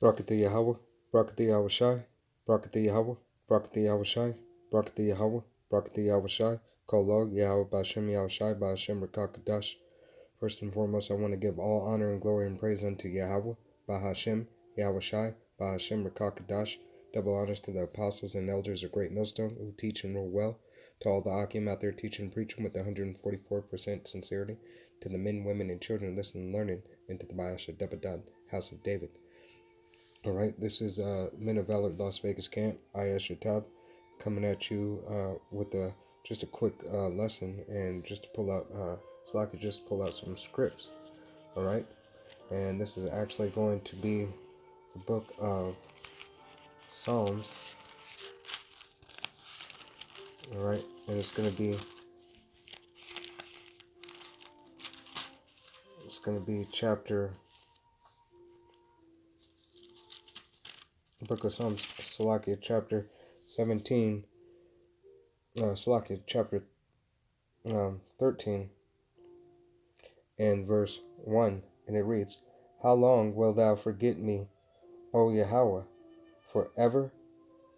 Brakati Yahweh, Brakati Yahushai, Brakati Yahweh, Brakati Yahushai, Brakati Yahweh, Brakati Yahushai, Kolog Yahweh Bashem Yahushai, Bashem Rakakadash. First and foremost, I want to give all honor and glory and praise unto Yahweh, Bahashem, Yahushai, Bahashem Rakakadash. Double honors to the apostles and elders of Great Millstone who teach and rule well. To all the Akim out there teaching and preaching with 144% sincerity. To the men, women, and children listening and learning. And to the Baasha Debadan, House of David. All right, this is Men of Valor Las Vegas Camp, IS Shatab, coming at you with just a quick lesson, and just to pull out, so I could just pull out some scripts. All right, and this is actually going to be the book of Psalms. All right, and it's going to be chapter. The book of Psalms, Salakia, chapter 17. Salakia, chapter 13. And verse 1, and it reads, How long wilt thou forget me, O Yahweh, forever?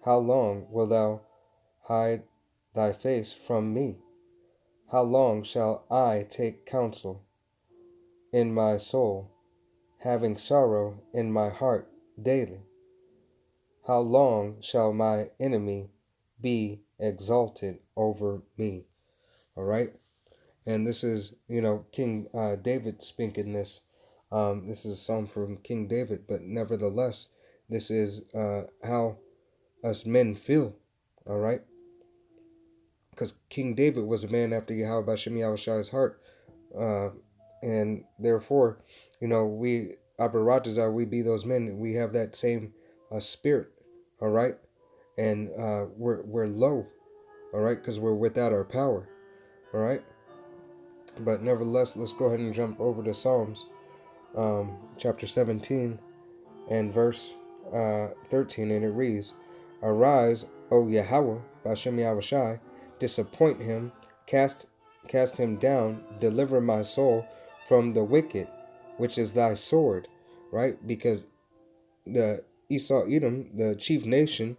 How long wilt thou hide thy face from me? How long shall I take counsel in my soul, having sorrow in my heart daily? How long shall my enemy be exalted over me? All right. And this is, King David speaking this. This is a psalm from King David, but nevertheless, this is how us men feel, all right? Because King David was a man after Yahweh Bashem Yahushai's heart, and therefore, we, Abaratazar, we be those men, we have that same spirit, all right? And we're low, all right, because we're without our power, all right? But nevertheless, let's go ahead and jump over to Psalms, chapter 17 and verse 13, and it reads, Arise, O Yahweh, Bashem Yahushai, disappoint him, cast him down, deliver my soul from the wicked, which is thy sword, right? Because the Esau Edom, the chief nation,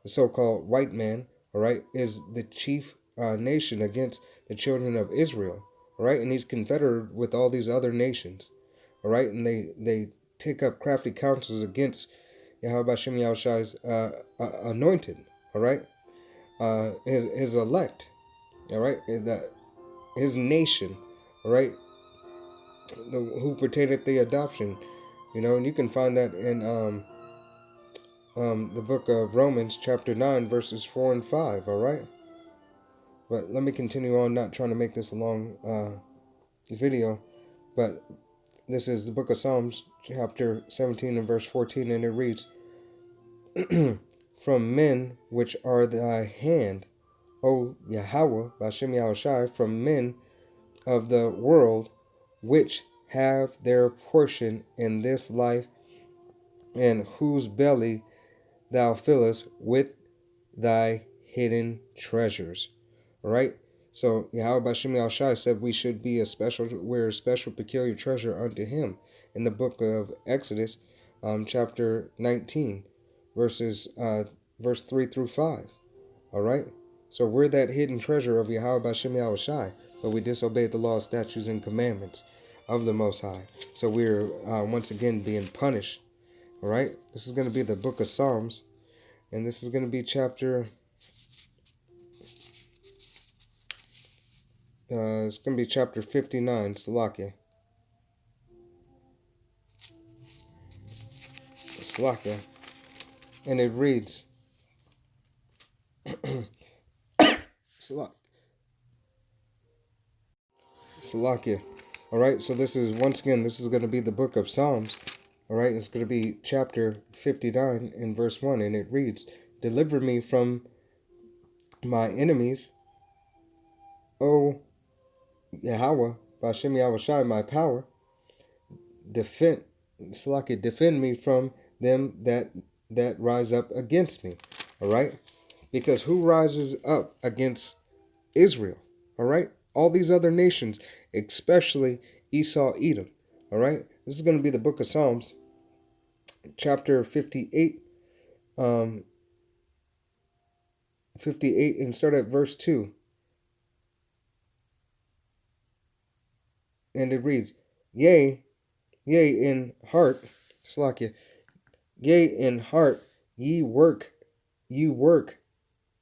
the so-called white man, all right, is the chief nation against the children of Israel, all right? And he's confederate with all these other nations, all right? And they take up crafty counsels against Yahweh Shem Yahushai's anointed, all right? His elect, all right? His nation, all right? Who pertaineth the adoption, and you can find that in the book of Romans, chapter 9, verses 4 and 5, all right? But let me continue on, not trying to make this a long video, but this is the book of Psalms, chapter 17 and verse 14, and it reads, From men which are thy hand, O Yahweh, Bashem Yahushai, from men of the world, which have their portion in this life, and whose belly thou fillest with thy hidden treasures. All right. So Yahweh Bashem Yahushai said we're a special peculiar treasure unto him in the book of Exodus, chapter 19, verse 3 through 5. All right. So we're that hidden treasure of Yahweh Bashem Yahushai, but we disobeyed the law, statutes, and commandments of the Most High. So we're once again being punished. All right. This is going to be the book of Psalms, and this is going to be chapter. It's going to be chapter 59, Salakia. Salakia. And it reads, Salakia. All right, so this is, once again, this is going to be the book of Psalms. All right, it's going to be chapter 59 in verse 1, and it reads, Deliver me from my enemies, O Yahweh, Bashem Yahushai, my power. Defend me from them that rise up against me. All right, because who rises up against Israel? All right, all these other nations, especially Esau Edom. All right, this is going to be the book of Psalms, chapter 58, 58, and start at verse 2. And it reads, Yea, in heart, Slakia, yea, in heart, ye work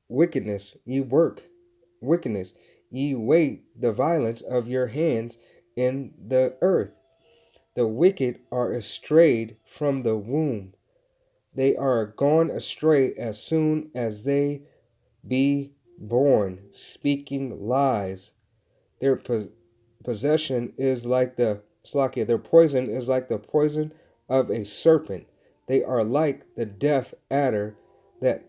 wickedness, ye wait the violence of your hands in the earth. The wicked are estrayed from the womb. They are gone astray as soon as they be born, speaking lies. Their possession is like the Slakia. Their poison is like the poison of a serpent. They are like the deaf adder that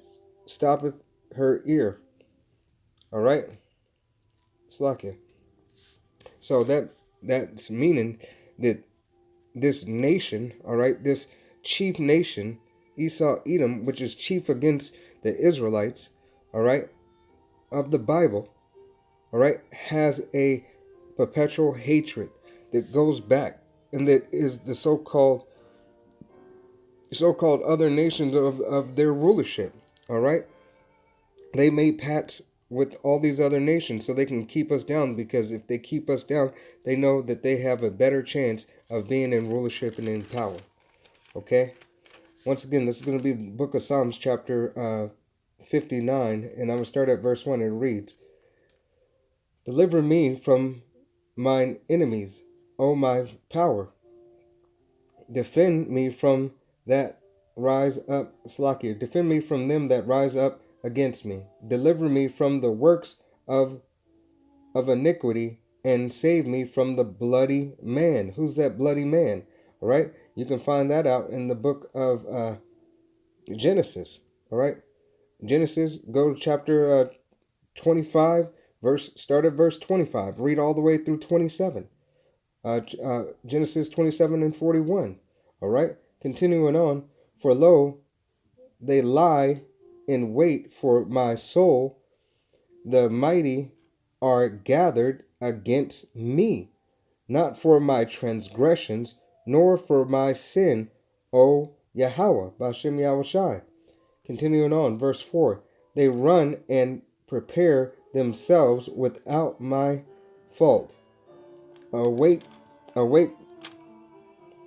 stoppeth her ear. All right, Slakia. So that's meaning that this nation, all right, this chief nation, Esau, Edom, which is chief against the Israelites, all right, of the Bible, all right, has a perpetual hatred that goes back, and that is the so-called other nations of their rulership. All right, they made pacts with all these other nations so they can keep us down, because if they keep us down, they know that they have a better chance of being in rulership and in power. Okay, once again, this is going to be the book of Psalms chapter 59, and I'm going to start at verse 1. It reads, Deliver me from mine enemies, O my power. Defend me from that rise up, Slakia. Defend me from them that rise up against me. Deliver me from the works of iniquity, and save me from the bloody man. Who's that bloody man? All right, you can find that out in the book of Genesis. All right, Genesis, go to chapter 25, start at verse 25. Read all the way through 27. Genesis 27 and 41. All right, continuing on. For lo, they lie in wait for my soul. The mighty are gathered against me, not for my transgressions, nor for my sin, O Yahweh, Bashem Yahushai. Continuing on, verse 4. They run and prepare themselves without my fault. Awake,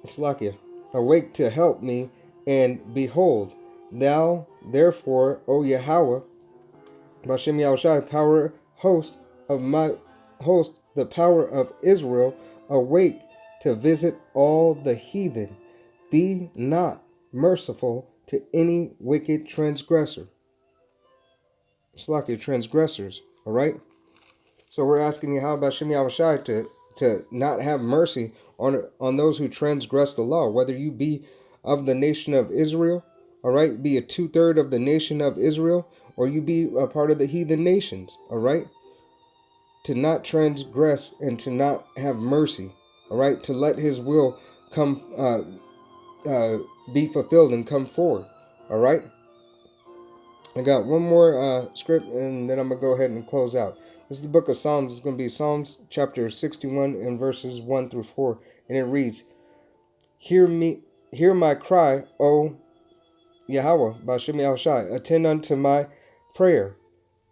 Slakia, awake to help me, and behold, thou therefore, O Yahweh, Bashem Yahushai, power host of my host, the power of Israel, awake to visit all the heathen. Be not merciful to any wicked transgressor. Slakia, transgressors, all right? So we're asking Yahweh Bashem Yahushai to not have mercy on those who transgress the law, whether you be of the nation of Israel, all right, be a 2/3 of the nation of Israel, or you be a part of the heathen nations, all right, to not transgress and to not have mercy, all right, to let his will come be fulfilled and come forward, all right. I got one more script, and then I'm gonna go ahead and close out. This is the book of Psalms. It's going to be Psalms chapter 61 and verses 1 through 4. And it reads, Hear my cry, O Yahweh, Bashem Yahushai. Attend unto my prayer.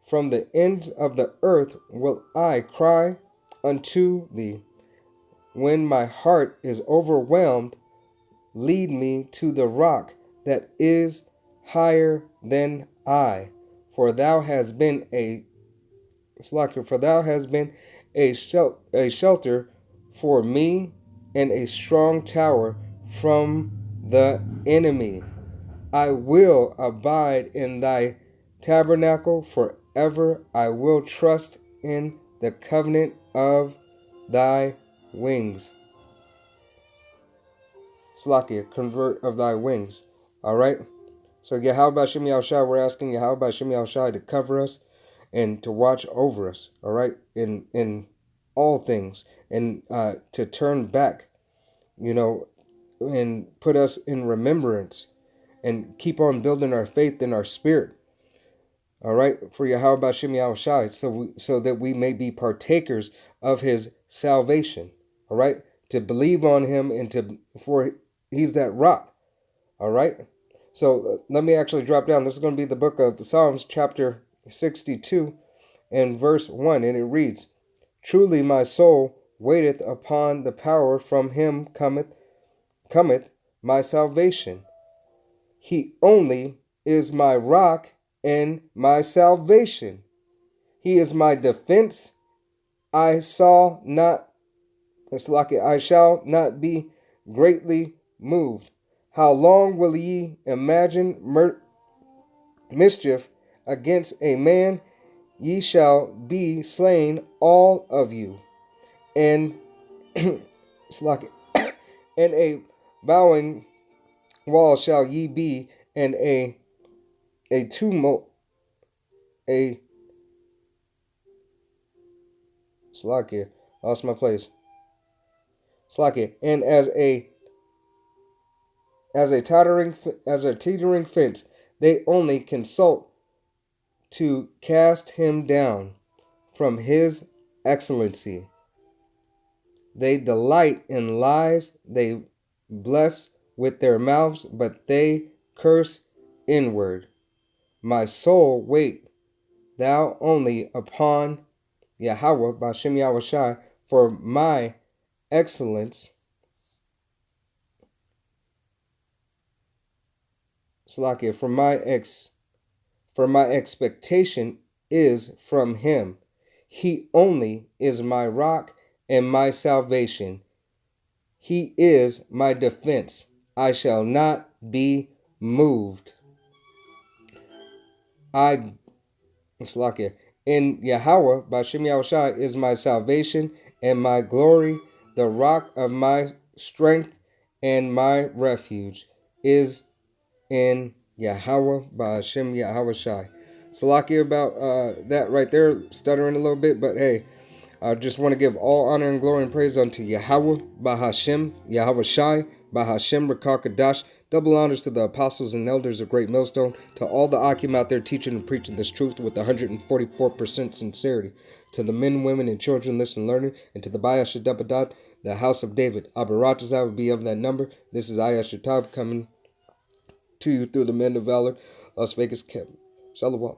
From the ends of the earth will I cry unto thee. When my heart is overwhelmed, lead me to the rock that is higher than I. For thou hast been a shelter for me, and a strong tower from the enemy. I will abide in thy tabernacle forever. I will trust in the covenant of thy wings. Slakia, convert of thy wings. All right. So Yahweh Bashem Yahushai, we're asking Yahweh Bashem Yahushai to cover us and to watch over us, all right, in all things, and to turn back, and put us in remembrance, and keep on building our faith in our spirit, all right, for Yahweh Bashem Yahushai, so that we may be partakers of his salvation, all right, to believe on him, and for he's that rock, All right. So let me actually drop down. This is going to be the book of Psalms, chapter 62, and verse 1. And it reads, Truly my soul waiteth upon the power, from him cometh my salvation. He only is my rock and my salvation. He is my defense. I shall not be greatly moved. How long will ye imagine mischief against a man? Ye shall be slain, all of you. And and a bowing wall shall ye be, and a tumult, a Slakia, lost my place. Slakia, and as a teetering fence, they only consult to cast him down from his excellency. They delight in lies, they bless with their mouths, but they curse inward. My soul, wait thou only upon Yahweh, B'Shem Yahushai, for my excellence, Salakia, for my expectation is from him. He only is my rock and my salvation. He is my defense. I shall not be moved. Salakia, in Yahweh, B'Shem Yahushai, is my salvation and my glory. The rock of my strength and my refuge is in Yahweh, B'Shem Yahushai. Salakia about that right there, stuttering a little bit, but hey, I just want to give all honor and glory and praise unto Yahweh, Bahashem, Yahushai, Bahashem, Rakakadash. Double honors to the apostles and elders of Great Millstone, to all the Akim out there teaching and preaching this truth with 144% sincerity, to the men, women, and children listening, learning, and to the Bayashadabadat, the house of David. Abaratazah will be of that number. This is Ayashatab coming to you through the men of valor, Las Vegas Camp. Shalom.